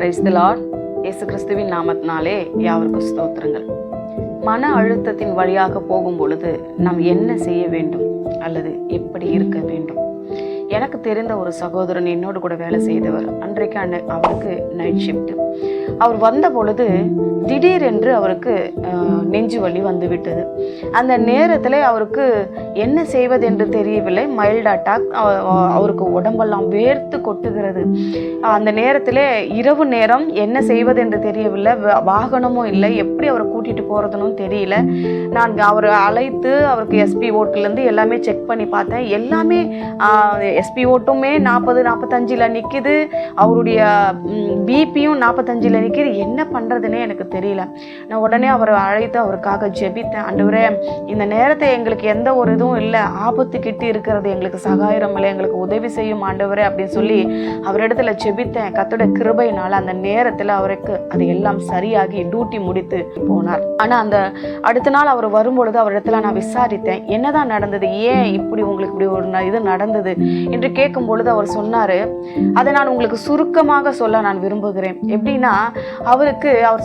Praise the Lord. இயேசு கிறிஸ்துவின் நாமத்தினாலே யாவருக்கும் ஸ்தோத்திரங்கள். மன அழுத்தத்தின் வழியாக போகும் பொழுது நாம் என்ன செய்ய வேண்டும் அல்லது எப்படி இருக்க வேண்டும்? எனக்கு தெரிந்த ஒரு சகோதரன் என்னோடு கூட வேலை செய்தவர். அன்றைக்கு அவருக்கு நைட் ஷிஃப்ட். அவர் வந்த பொழுது திடீரென்று அவருக்கு நெஞ்சு வலி வந்து விட்டது. அந்த நேரத்தில் அவருக்கு என்ன செய்வது என்று தெரியவில்லை. Mild attack. அவருக்கு உடம்பெல்லாம் வேர்த்து கொட்டுகிறது. அந்த நேரத்தில் இரவு நேரம் என்ன செய்வது என்று தெரியவில்லை. வாகனமும் இல்லை, எப்படி அவரை கூட்டிகிட்டு போகிறதுன்னு தெரியல. நான் அவரை அழைத்து அவருக்கு எஸ்பி ஓட்டுலேருந்து எல்லாமே செக் பண்ணி பார்த்தேன். எல்லாமே எஸ்பி ஓட்டுமே 40-45 நிற்கிது. அவருடைய பிபியும் 45 நிற்கிது. என்ன பண்ணுறதுன்னே எனக்கு தெரியல. நான் உடனே அவரை அழைத்து அவருக்காக ஜெபித்தேன். ஆண்டவரே, இந்த நேரத்தை எங்களுக்கு எந்த ஒரு இதுவும் இல்லை, ஆபத்து கிட்டி இருக்கிறது, எங்களுக்கு சகாயம் இல்லை, எங்களுக்கு உதவி செய்யும் ஆண்டவரே அப்படின்னு சொல்லி அவரிடத்துல ஜெபித்தேன். கர்த்தருடைய கிருபையினால் அந்த நேரத்தில் அவருக்கு அது எல்லாம் சரியாகி டியூட்டி முடித்து போனார். ஆனால் அந்த அடுத்த நாள் அவர் வரும்பொழுது அவரிடத்துல நான் விசாரித்தேன், என்னதான் நடந்தது, ஏன் இப்படி உங்களுக்கு இப்படி ஒரு இது நடந்தது என்று கேட்கும் பொழுது அவர் சொன்னார், அதை நான் உங்களுக்கு சுருக்கமாக சொல்ல நான் விரும்புகிறேன். எப்படின்னா, அவர்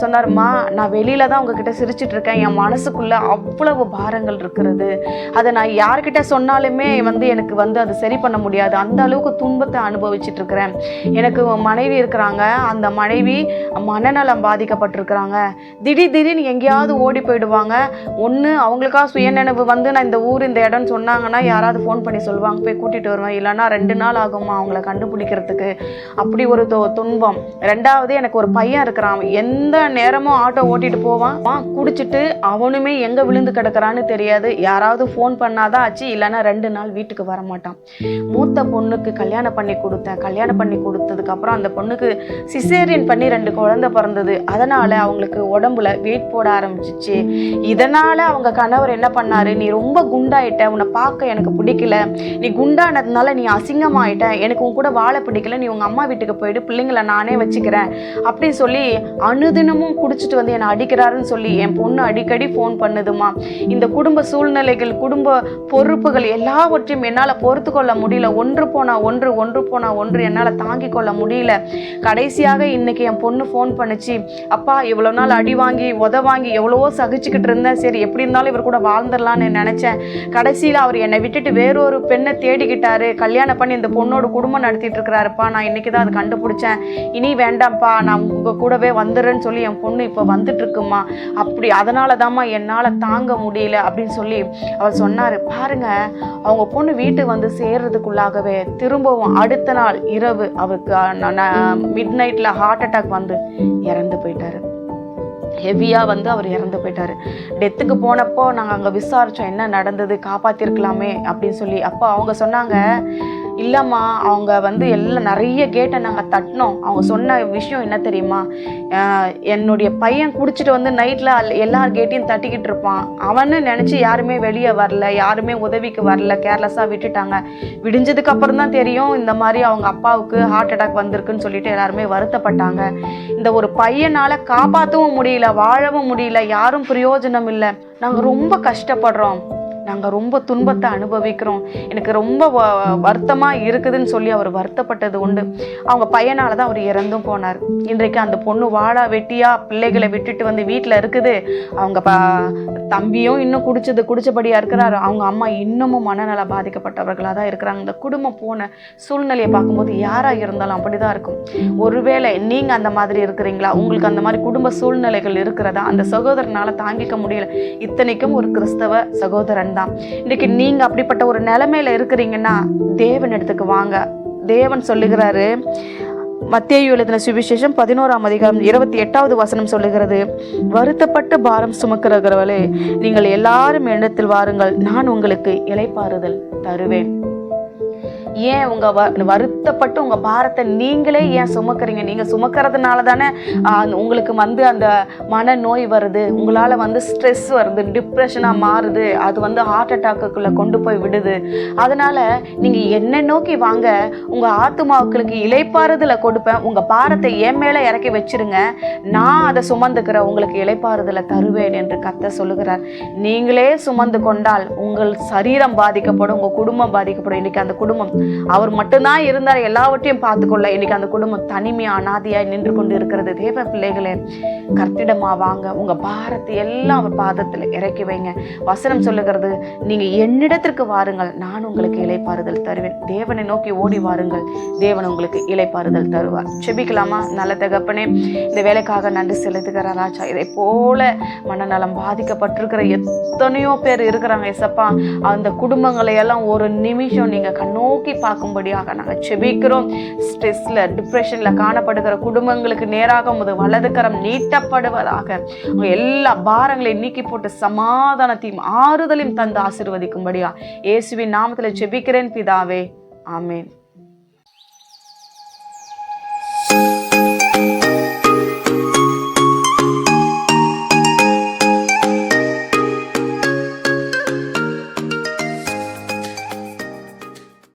சொன்னார், நான் வெளியில தான் உங்ககிட்ட சிரிச்சிட்டு இருக்கேன், என் மனசுக்குள்ள அவ்வளவு பாரங்கள் இருக்கிறது, அதை நான் யார்கிட்ட சொன்னாலுமே எனக்கு அது சரி பண்ண முடியாது, அந்த அளவுக்கு துன்பத்தை அனுபவிச்சுட்டு இருக்கிறேன். எனக்கு மனைவி இருக்கிறாங்க, அந்த மனைவி மனநலம் பாதிக்கப்பட்டிருக்கிறாங்க. திடீர்னு எங்கேயாவது ஓடி போயிடுவாங்க. ஒன்று அவங்களுக்காக சுயநினைவு நான் இந்த ஊர் இந்த இடம்னு சொன்னாங்கன்னா யாராவது ஃபோன் பண்ணி சொல்லுவாங்க, போய் கூட்டிட்டு வருவேன், இல்லைன்னா 2 நாள் ஆகுமா அவங்கள கண்டுபிடிக்கிறதுக்கு. அப்படி ஒரு துன்பம். 2வது, எனக்கு ஒரு பையன் இருக்கிறான், எந்த நேரமும் ஆட்டோ ஓட்டிட்டு போவான், குடிச்சிட்டு அவனுமே எங்க விழுந்து கிடக்குறான்னு தெரியாது. யாராவது ஃபோன் பண்ணாதான் ஆச்சு, இல்லைன்னா 2 நாள் வீட்டுக்கு வர மாட்டான். மூத்த பொண்ணுக்கு கல்யாணம் பண்ணி கொடுத்தேன். கல்யாணம் பண்ணி கொடுத்ததுக்கு அப்புறம் அந்த பொண்ணுக்கு சிசேரியன் பண்ணி 2 குழந்தை பிறந்தது. அதனால அவங்களுக்கு உடம்புல வெயிட் போட ஆரம்பிச்சிச்சு. இதனால அவங்க கணவர் என்ன பண்ணாரு, நீ ரொம்ப குண்டாயிட்ட, உன்னை பார்க்க எனக்கு பிடிக்கல, நீ குண்டானதுனால நீ அசிங்கமாயிட்ட, எனக்கு உன் கூட வாழ பிடிக்கல, நீ உங்க அம்மா வீட்டுக்கு போயிட்டு பிள்ளைங்களை நானே வச்சுக்கிறேன் அப்படின்னு சொல்லி அனுதினமும் குடிச்சிட்டு என்னை அடிக்கிறாருன்னு சொல்லி என் பொண்ணு அடிக்கடி ஃபோன் பண்ணுதுமா. இந்த குடும்ப சூழ்நிலைகள், குடும்ப பொறுப்புகள் எல்லாவற்றையும் என்னால் பொறுத்து கொள்ள முடியல. ஒன்று போனா ஒன்று என்னால் தாங்கி கொள்ள முடியல. கடைசியாக இன்னைக்கு என் பொண்ணு ஃபோன் பண்ணுச்சு, அப்பா இவ்வளோ நாள் அடி வாங்கி வாங்கி எவ்வளவோ சகிச்சுக்கிட்டு இருந்தேன், சரி எப்படி இருந்தாலும் இவர் கூட வாழ்ந்துடலான்னு நினைச்சேன். கடைசியில் அவர் என்னை விட்டுட்டு வேறொரு பெண்ணை தேடிக்கிட்டாரு, கல்யாணம் பண்ணி இந்த பொண்ணோட குடும்பம் நடத்திட்டு இருக்கிறாருப்பா, நான் இன்னைக்கு தான் அது கண்டுபிடிச்சேன், இனி வேண்டாம்ப்பா, நான் உங்க கூடவே வந்துடுறேன்னு சொல்லி என் பொண்ணு இப்போ வந்துட்டு இருக்குமா, அப்படி அதனால தான்மா என்னால் தாங்க முடியல அப்படின்னு சொல்லி அவர் சொன்னார். பாருங்க, அவங்க பொண்ணு வீட்டுக்கு சேர்றதுக்குள்ளாகவே திரும்பவும் அடுத்த நாள் இரவு அவருக்கு மிட் நைட்ல ஹார்ட் அட்டாக் இறந்து போயிட்டாரு. ஹெவியா அவர் இறந்து போயிட்டாரு. டெத்துக்கு போனப்போ நாங்கள் அங்கே விசாரித்தோம், என்ன நடந்தது, காப்பாற்றிருக்கலாமே அப்படின்னு சொல்லி. அப்போ அவங்க சொன்னாங்க, இல்லைம்மா, அவங்க எல்லாம் நிறைய கேட்டை நாங்கள் தட்டினோம். அவங்க சொன்ன விஷயம் என்ன தெரியுமா, என்னுடைய பையன் குடிச்சிட்டு நைட்டில் எல்லார் கேட்டையும் தட்டிக்கிட்டு இருப்பான், அவன்னு நினச்சி யாருமே வெளியே வரல, யாருமே உதவிக்கு வரல, கேர்லெஸ்ஸாக விட்டுட்டாங்க. விடிஞ்சதுக்கு அப்புறம் தான் தெரியும் இந்த மாதிரி அவங்க அப்பாவுக்கு ஹார்ட் அட்டாக் வந்திருக்குன்னு சொல்லிட்டு எல்லாருமே வருத்தப்பட்டாங்க. இந்த ஒரு பையனால் காப்பாற்றவும் முடியல, வாழவும் முடியல, யாரும் பிரயோஜனம் இல்லை, நாங்கள் ரொம்ப கஷ்டப்படுறோம், நாங்கள் ரொம்ப துன்பத்தை அனுபவிக்கிறோம், எனக்கு ரொம்ப வருத்தமாக இருக்குதுன்னு சொல்லி அவர் வருத்தப்பட்டது உண்டு. அவங்க பையனால தான் அவர் இறந்தும் போனார். இன்றைக்கு அந்த பொண்ணு வாழா வெட்டியா பிள்ளைகளை விட்டுட்டு வீட்டில் இருக்குது. அவங்க தம்பியும் இன்னும் குடிச்சபடியாக இருக்கிறாரு. அவங்க அம்மா இன்னமும் மனநல பாதிக்கப்பட்டவர்களாக தான் இருக்கிறாங்க. இந்த குடும்பம் போன சூழ்நிலையை பார்க்கும்போது யாராக இருந்தாலும் அப்படி தான் இருக்கும். ஒருவேளை நீங்கள் அந்த மாதிரி இருக்கிறீங்களா, உங்களுக்கு அந்த மாதிரி குடும்ப சூழ்நிலைகள் இருக்கிறதா, அந்த சகோதரனால் தாங்கிக்க முடியல. இத்தனைக்கும் ஒரு கிறிஸ்தவ சகோதரன் தான். இன்னைக்கு நீங்க அப்படிப்பட்ட ஒரு நிலைமையில இருக்கிறீங்கன்னா தேவன் இடத்துக்கு வாங்க. தேவன் சொல்லுகிறாரு, மத்தேயு எழுதின சுவிசேஷம் 11ஆம் அதிகாரம் 28வது வசனம் சொல்லுகிறது, வருத்தப்பட்டு பாரம் சுமக்கிறவர்களே, நீங்கள் எல்லாரும் என்னிடத்தில் வாருங்கள், நான் உங்களுக்கு இளைப்பாறுதல் தருவேன். ஏன் உங்க வருத்தப்பட்டு உங்க பாரத்தை நீங்களே ஏன் சுமக்கிறீங்க? நீங்க சுமக்கிறதுனால தானே உங்களுக்கு அந்த மனநோய் வருது, உங்களால ஸ்ட்ரெஸ் வருது, டிப்ரெஷனா மாறுது, அது ஹார்ட் அட்டாக்குள்ள கொண்டு போய் விடுது. அதனால நீங்க என்னை நோக்கி வாங்க, உங்க ஆத்துமாவுக்கு இளைப்பாறுதலை கொடுப்பேன், உங்க பாரத்தை என் மேல இறக்கி வச்சிருங்க, நான் அதை சுமந்துக்கிறேன், உங்களுக்கு இளைப்பாறுதலை தருவேன் என்று கர்த்தர் சொல்லுகிறார். நீங்களே சுமந்து கொண்டால் உங்கள் சரீரம் பாதிக்கப்படும், உங்க குடும்பம் பாதிக்கப்படும். இன்னைக்கு அந்த குடும்பம் அவர் மட்டும்தான் இருந்தார் எல்லாவற்றையும் பார்த்துக்கொள்ள. இன்னைக்கு அந்த குடும்பம் தனிமையா அனாதையாய் நின்று கொண்டு இருக்கிறது. தேவ பிள்ளைகளே, கர்த்தரிடமா வாங்க, உங்க பாரத்தை எல்லாம் அவர் பாதத்துல இறக்கி வைங்க. வசனம் சொல்லுகிறது, நீங்க என்னிடத்திற்கு வாருங்கள், நான் உங்களுக்கு இளைப்பாறுதல் தருவேன். தேவனை நோக்கி ஓடி வாருங்கள், தேவன் உங்களுக்கு இளைப்பாறுதல் தருவார். செபிக்கலாமா? நல்ல தகப்பனே, இந்த வேலைக்காக நன்றி செலுத்துகிற ராஜா. இதை போல மனநலம் பாதிக்கப்பட்டிருக்கிற எத்தனையோ பேர் இருக்கிறாங்க ஏசப்பா. அந்த குடும்பங்களை எல்லாம் ஒரு நிமிஷம் நீங்க கண்ணோக்கி பார்க்கும்படியாக நாங்கள் செபிக்கிறோம். ஸ்ட்ரெஸ்ல, டிப்ரெஷன்ல காணப்படுகிற குடும்பங்களுக்கு நேராக உமது வலது கரம் நீட்டப்படுவதாக. எல்லா பாரங்களையும் நீக்கி போட்டு சமாதானத்தையும் ஆறுதலையும் தந்து ஆசீர்வதிக்கும்படியா இயேசுவின் நாமத்தில் செபிக்கிறேன் பிதாவே. ஆமென்.